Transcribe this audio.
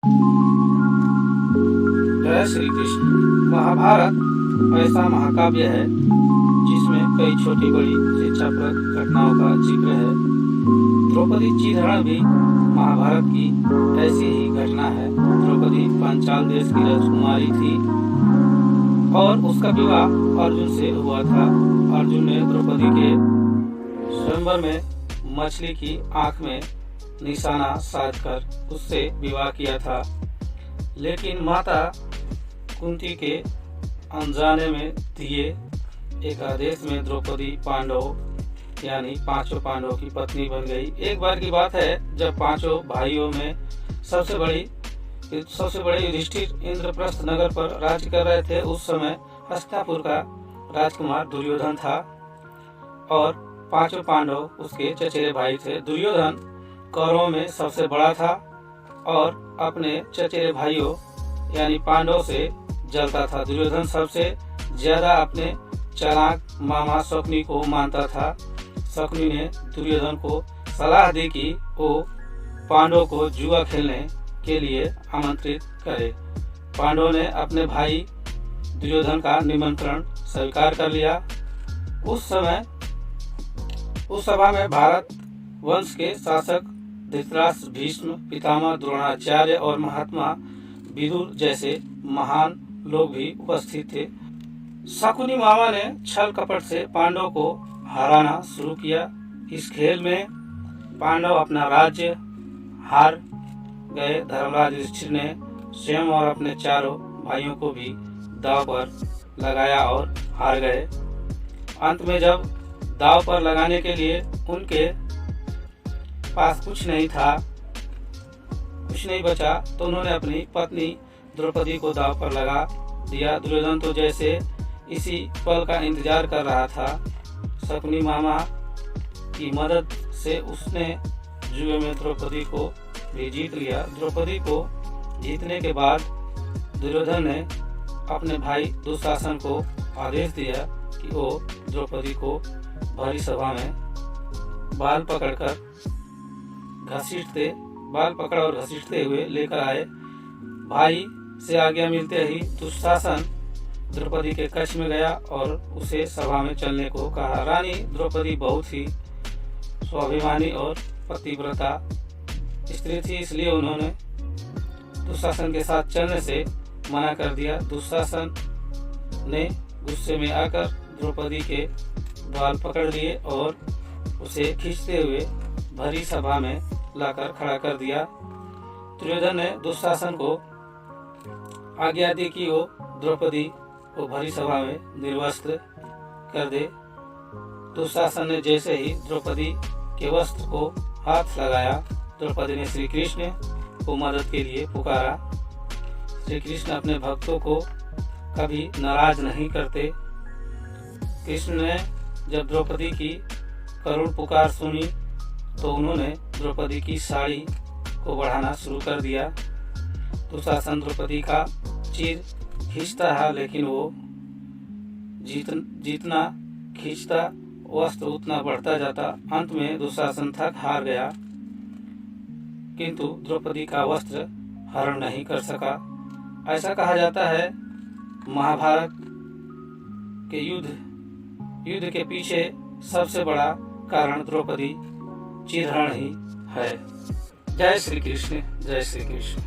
जय श्री कृष्ण। महाभारत ऐसा महाकाव्य है जिसमें कई छोटी बड़ी शिक्षाप्रद घटनाओं का जिक्र है। द्रौपदी चीरहरण भी महाभारत की ऐसी ही घटना है। द्रौपदी पांचाल देश की राजकुमारी थी और उसका विवाह अर्जुन से हुआ था। अर्जुन ने द्रौपदी के स्वयंवर में मछली की आंख में निशाना साधकर उससे विवाह किया था, लेकिन माता कुंती के अनजाने में दिए एक आदेश में द्रौपदी पांडव यानी पांचों पांडवों की पत्नी बन गई। एक बार की बात है जब पांचों भाइयों में सबसे बड़े युधिष्ठिर इंद्रप्रस्थ नगर पर राज्य कर रहे थे। उस समय हस्तिनापुर का राजकुमार दुर्योधन था और पांचों पांडव उसके चचेरे भाई थे। दुर्योधन कौरवों में सबसे बड़ा था और अपने चचेरे भाइयों यानी पांडवों से जलता था। दुर्योधन सबसे ज्यादा अपने चालाक मामा शकुनी को मानता था। शकुनी ने दुर्योधन को सलाह दी कि वो पांडवों को जुआ खेलने के लिए आमंत्रित करे। पांडवों ने अपने भाई दुर्योधन का निमंत्रण स्वीकार कर लिया। उस सभा में भारत वंश के शासक धृतराष्ट्र, भीष्म, पितामह द्रोणाचार्य और महात्मा विदुर जैसे महान लोग भी उपस्थित थे। शकुनी मामा ने छल कपट से पांडवों को हराना शुरू किया। इस खेल में पांडव अपना राज्य हार गए। धर्मराज युधिष्ठिर ने स्वयं और अपने चारों भाइयों को भी दांव पर लगाया और हार गए। अंत में जब दांव पर लगाने के लिए उनके पास कुछ नहीं बचा, तो उन्होंने अपनी पत्नी द्रौपदी को दांव पर लगा दिया। दुर्योधन तो जैसे इसी पल का इंतजार कर रहा था। शकुनी मामा की मदद से उसने जुए में द्रौपदी को भी जीत लिया। द्रौपदी को जीतने के बाद दुर्योधन ने अपने भाई दुशासन को आदेश दिया कि वो द्रौपदी को भरी सभा में बाल पकड़ और घसीटते हुए लेकर आए। भाई से आज्ञा मिलते ही दुशासन द्रौपदी के कक्ष में गया और उसे सभा में चलने को कहा। रानी द्रौपदी बहुत ही स्वाभिमानी और पतिव्रता स्त्री थी, इसलिए उन्होंने दुशासन के साथ चलने से मना कर दिया। दुशासन ने गुस्से में आकर द्रौपदी के बाल पकड़ लिए और उसे खींचते हुए भरी सभा में लाकर खड़ा कर दिया। दुर्योधन ने दुशासन को आज्ञा दी कि वो द्रौपदी को भरी सभा में निर्वस्त्र कर दे। दुशासन ने जैसे ही द्रौपदी के वस्त्र को हाथ लगाया, द्रौपदी ने श्री कृष्ण को मदद के लिए पुकारा। श्री कृष्ण अपने भक्तों को कभी नाराज नहीं करते। कृष्ण ने जब द्रौपदी की करुण पुकार सुनी तो उन्होंने द्रौपदी की साड़ी को बढ़ाना शुरू कर दिया। दुशासन द्रौपदी का चीर खींचता है, लेकिन वो जितना खींचता वस्त्र उतना बढ़ता जाता। अंत में दुशासन थक हार गया, किंतु द्रौपदी का वस्त्र हरण नहीं कर सका। ऐसा कहा जाता है महाभारत के युद्ध के पीछे सबसे बड़ा कारण द्रौपदी चीरहरण ही है। जय श्री कृष्ण, जय श्री कृष्ण।